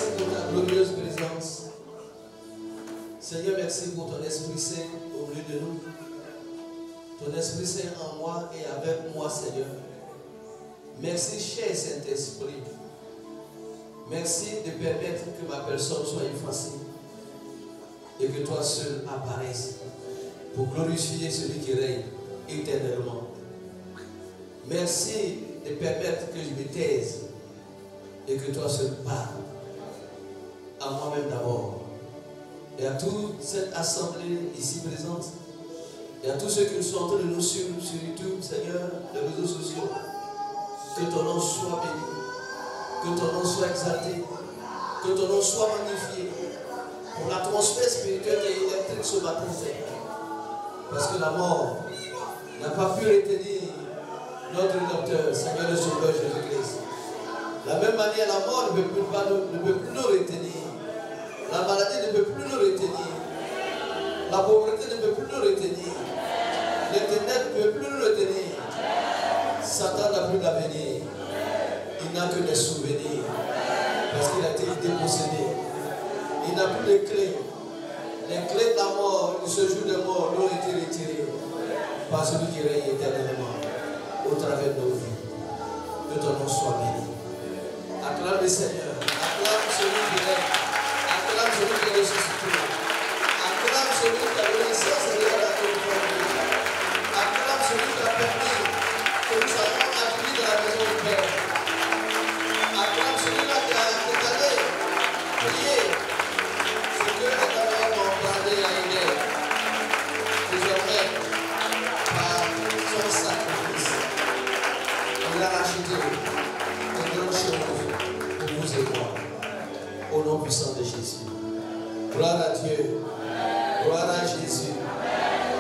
merci pour ta glorieuse présence. Seigneur, merci pour ton Esprit Saint au milieu de nous. Ton Esprit Saint en moi et avec moi, Seigneur. Merci, cher Saint-Esprit. Merci de permettre que ma personne soit effacée et que toi seul apparaisses pour glorifier celui qui règne éternellement. Merci de permettre que je me taise et que toi seul parles à moi-même d'abord et à toute cette assemblée ici présente et à tous ceux qui sont en train de nous suivre sur YouTube, Seigneur, les réseaux sociaux. Que ton nom soit béni, que ton nom soit exalté, que ton nom soit magnifié pour l'atmosphère spirituelle et électrique ce matin, Seigneur. Parce que la mort n'a pas pu retenir notre docteur, Seigneur le Sauveur Jésus-Christ. De la même manière, la mort ne peut plus nous retenir. La maladie ne peut plus nous retenir. La pauvreté ne peut plus nous retenir. Les ténèbres ne peuvent plus nous retenir. Satan n'a plus d'avenir. Il n'a que des souvenirs. Parce qu'il a été dépossédé. Il n'a plus de clés. Les clés de la mort, de ce jour de mort, ont été retirées par celui qui règne éternellement au travers de nos vies. Que ton nom soit béni. Acclame le Seigneur. Acclame celui qui règne. Acclame celui qui est ressuscité. Acclame celui qui a donné sa Seigneur à notre vie. Acclame celui qui a permis que nous soyons accueillis dans la maison du Père. Acclame celui-là qui est allé prier ce que les Canadiens ont parlé à Hélène. Désormais, par son sacrifice, il a racheté de grandes choses pour vous et moi. Au nom puissant de Jésus. Gloire à Dieu. Gloire à Jésus.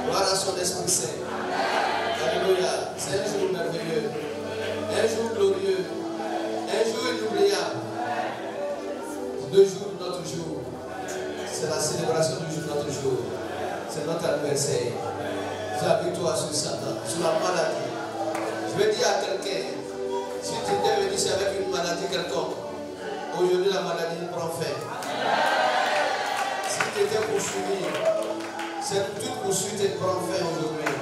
Gloire à son Esprit Saint. Alléluia. C'est un jour merveilleux. Un jour glorieux. Un jour inoubliable. 2 jours de notre jour. C'est la célébration du jour de notre jour. C'est notre anniversaire. C'est la victoire sur Satan, sur la maladie. Je vais dire à quelqu'un, si tu étais venu ici avec une maladie quelconque, aujourd'hui la maladie prend fin. Si tu étais poursuivi, toute poursuite prend fin aujourd'hui.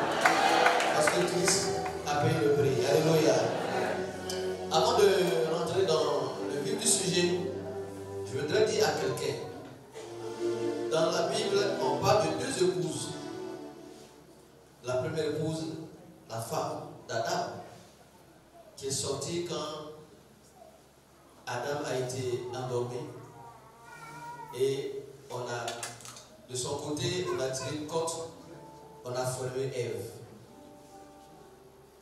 Parce que Christ a payé le prix. Alléluia. Avant de rentrer dans le vif du sujet, je voudrais dire à quelqu'un, dans la Bible, on parle de 2 épouses. La première épouse, la femme d'Adam, qui est sortie quand Adam a été endormi. Et de son côté, on a tiré une côte, on a formé Ève.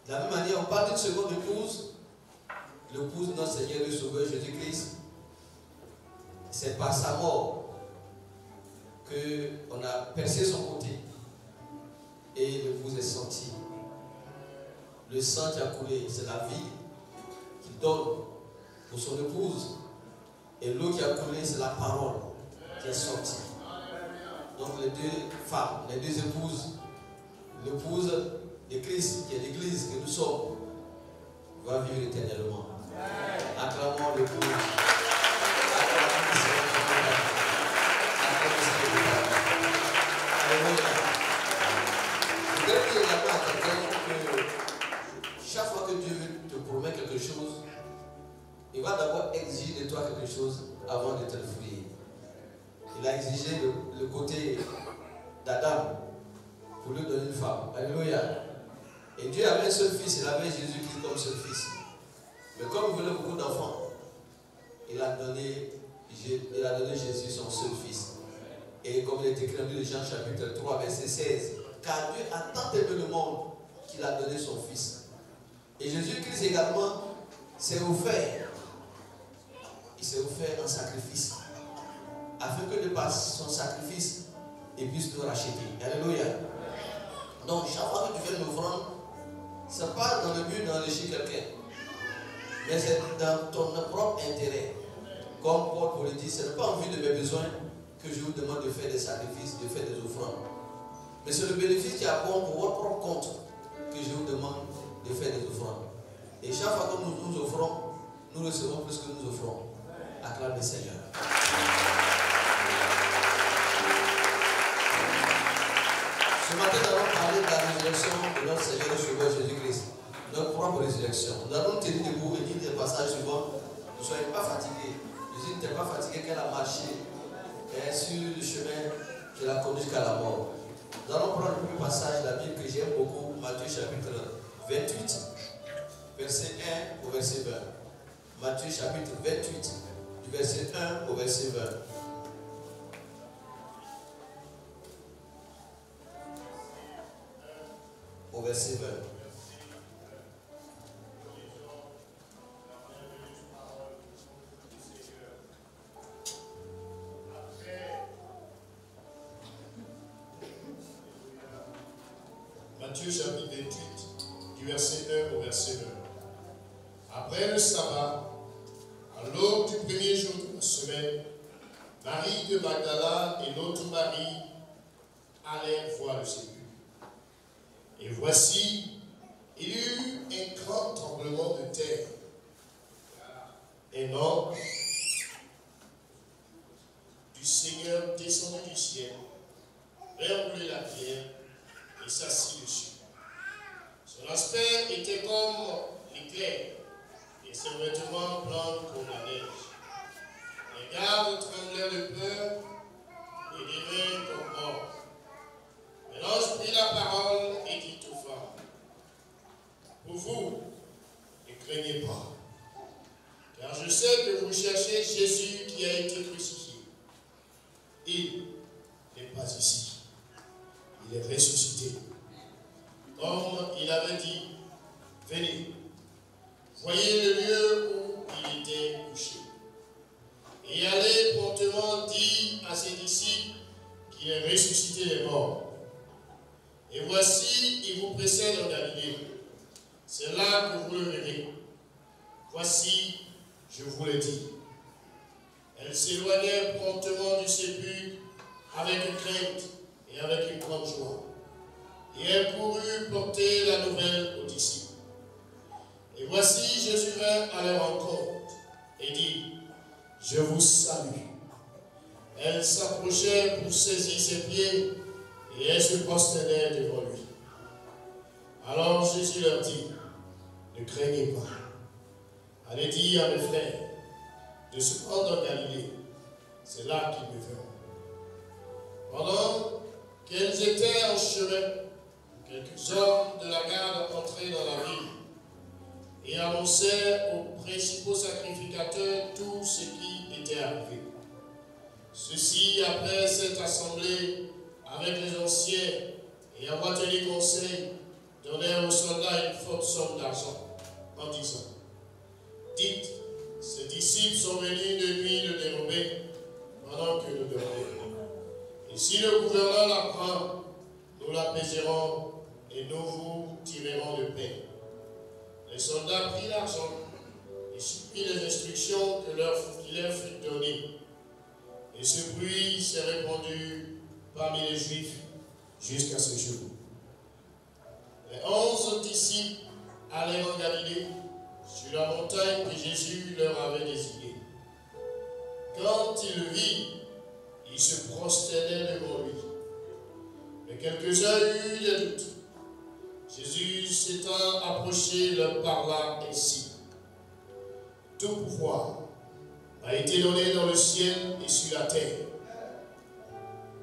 De la même manière, on parle d'une seconde épouse, l'épouse de notre Seigneur et Sauveur Jésus-Christ. C'est par sa mort qu'on a percé son côté et l'épouse est sortie. Le sang qui a coulé, c'est la vie qu'il donne pour son épouse. Et l'eau qui a coulé, c'est la parole qui est sortie. Donc les 2 femmes, les 2 épouses, l'épouse de Christ, qui est l'Église que nous sommes, va vivre éternellement. Acclamons l'épouse. Je voudrais dire également à quelqu'un que chaque fois que Dieu te promet quelque chose, il va d'abord exiger de toi quelque chose avant de te le fouiller. Il a exigé le côté d'Adam pour lui donner une femme. Alléluia. Et Dieu avait un seul fils, il avait Jésus-Christ comme seul fils. Mais comme il voulait beaucoup d'enfants, il a donné Jésus son seul fils. Et comme il est écrit dans Jean chapitre 3, verset 16, car Dieu a tant aimé le monde qu'il a donné son fils. Et Jésus-Christ également s'est offert. Il s'est offert en sacrifice. Afin que de par son sacrifice, il puisse nous racheter. Alléluia. Donc chaque fois que tu fais une offrande, ce n'est pas dans le but d'enrichir quelqu'un. Mais c'est dans ton propre intérêt. Comme Paul pour le dire, ce n'est pas en vue de mes besoins que je vous demande de faire des sacrifices, de faire des offrandes. Mais c'est le bénéfice qui apporte pour votre propre compte que je vous demande de faire des offrandes. Et chaque fois que nous offrons, nous recevons plus que nous offrons. Acclame le Seigneur. Ce matin, nous allons parler de la résurrection de notre Seigneur et Sauveur Jésus-Christ. Notre propre résurrection. Nous allons tenir debout et lire des passages suivants. Ne soyez pas fatigués. Jésus n'était pas fatigué qu'elle a marché sur le chemin qui l'a conduit jusqu'à la mort. Nous allons prendre le premier passage de la Bible que j'aime beaucoup, Matthieu chapitre 28, verset 1 au verset 20. Matthieu chapitre 28, du verset 1 au verset 20. Au verset 20. Matthieu chapitre 28, du verset 1 au verset 20. Après le sabbat, à l'aube du premier jour de la semaine, Marie de Magdala et l'autre Marie allèrent voir le sépulcre. Et voici, il y eut un grand tremblement de terre. Un ange du Seigneur descendit du ciel, verrouillait la pierre et s'assit dessus. Son aspect était comme l'éclair, et ses vêtements blancs comme la neige. Les gardes tremblèrent de peur et devinrent comme morts. Mais l'ange prit la parole et dit aux femmes, pour vous, ne craignez pas, car je sais que vous cherchez Jésus qui a été crucifié. Il n'est pas ici, il est ressuscité. Comme il avait dit, venez, voyez le lieu où il était couché. Et allez promptement dire à ses disciples qu'il est ressuscité les morts. Et voici, il vous précède en Galilée. C'est là que vous le verrez. Voici, je vous le dis. Elle s'éloignait promptement du sépulcre avec crainte et avec une grande joie. Et elle courut porter la nouvelle aux disciples. Et voici, Jésus vint à leur rencontre et dit, je vous salue. Elle s'approchait pour saisir ses pieds et elle se prosternait devant lui. Alors Jésus leur dit, ne craignez pas. Allez dire à mes frères de se rendre en Galilée. C'est là qu'ils me verront. Pendant qu'elles étaient en chemin, quelques hommes de la garde entraient dans la ville et annonçaient aux principaux sacrificateurs tout ce qui était arrivé. Ceux-ci, après s'être assemblés avec les anciens et avoir tenu conseil, donnèrent aux soldats une forte somme d'argent en disant, dites, ces disciples sont venus de nuit le dérober pendant que nous dormions. Et si le gouverneur l'apprend, nous l'apaiserons et nous vous tirerons de paix. Les soldats prirent l'argent et suivirent les instructions qui leur furent données. Et ce bruit s'est répandu parmi les Juifs jusqu'à ce jour. Les 11 disciples allèrent en Galilée, sur la montagne que Jésus leur avait désignée. Quand ils le virent, ils se prosternaient devant lui. Mais quelques-uns eurent des doutes. Jésus s'étant approché leur parla ainsi. Tout pouvoir a été donné dans le ciel et sur la terre.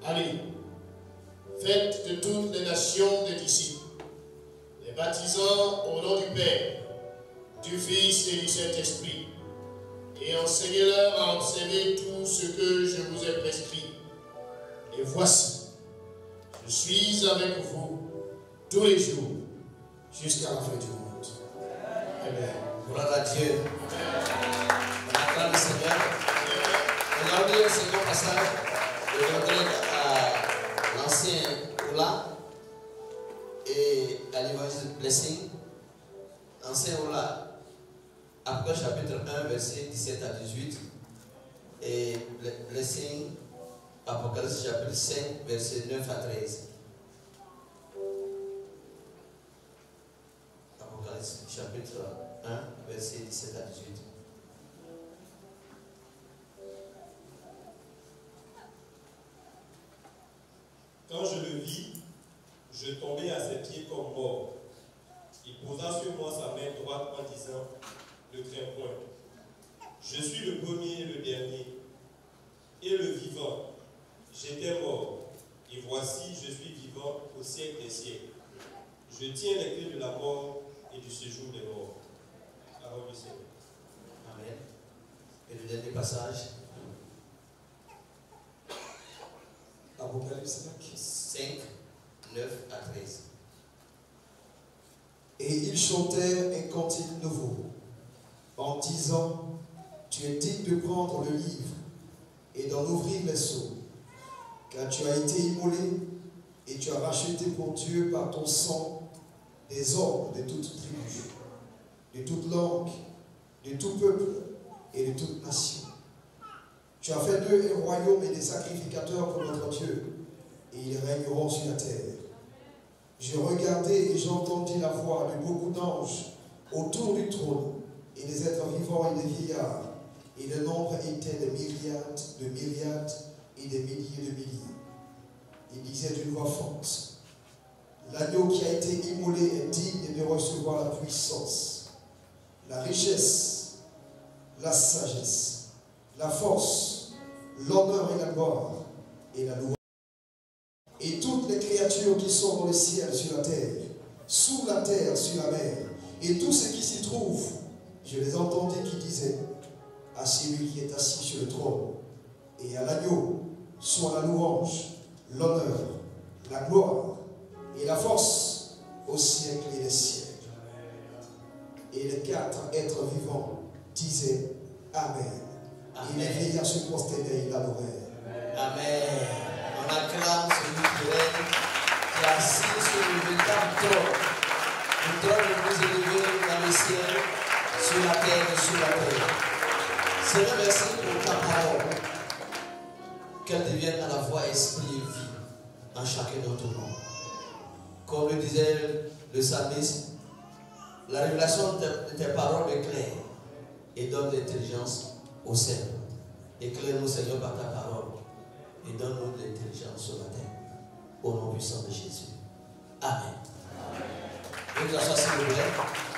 Allez, faites de toutes les nations des disciples, les baptisant au nom du Père, du Fils et du Saint-Esprit, et enseignez-leur à observer tout ce que je vous ai prescrit. Et voici, je suis avec vous tous les jours, jusqu'à la fin du monde. Amen. Gloire à Dieu. On acclame le Seigneur. On a oublié le second passage. Je regrette à l'ancien Oula et à l'évangile Blessing. L'ancien Oula, après chapitre 1, verset 17 à 18. Et Blessing, Apocalypse chapitre 5, verset 9 à 13. Apocalypse chapitre 1, verset 17 à 18. Quand je le vis, je tombais à ses pieds comme mort. Il posa sur moi sa main droite en disant, ne crains point. Je suis le premier et le dernier, et le vivant. J'étais mort, et voici, je suis vivant au siècle des siècles. Je tiens les clés de la mort et du séjour des morts. Parole du Seigneur. Amen. Et le dernier passage. Apocalypse 5, 9 à 13. Et ils chantèrent un cantique nouveau, en disant, tu es digne de prendre le livre et d'en ouvrir les sceaux, car tu as été immolé et tu as racheté pour Dieu par ton sang des hommes de toute tribu, de toute langue, de tout peuple et de toute nation. Tu as fait d'eux un royaume et des sacrificateurs pour notre Dieu, et ils régneront sur la terre. Je regardai et j'entendis la voix de beaucoup d'anges autour du trône, et des êtres vivants et des vieillards, et le nombre était des myriades et des milliers de milliers. Il disait d'une voix forte, l'agneau qui a été immolé est digne de recevoir la puissance, la richesse, la sagesse, la force, l'honneur et la gloire, et la louange. Et toutes les créatures qui sont dans le ciel, sur la terre, sous la terre, sur la mer, et tout ce qui s'y trouve, je les entendis qui disaient, à celui qui est assis sur le trône, et à l'agneau, soit la louange, l'honneur, la gloire, et la force, au siècle et des siècles. Et les quatre êtres vivants disaient, Amen. Et les vieillards se prosternaient et l'adorèrent. Amen. On acclame celui qui règne, qui est assis sur le véritable trône. Le trône le plus élevé dans le ciel, sur la terre et sur la terre. Seigneur, merci pour ta parole. Qu'elle devienne à la fois esprit et vie en chacun d'entre nous. Comme le disait le psalmiste, la révélation de tes paroles est claire et donne l'intelligence au cerveau. Éclaire-nous, Seigneur, par ta parole et donne-nous de l'intelligence sur la terre. Au nom puissant de Jésus. Amen. Amen. S'il vous plaît.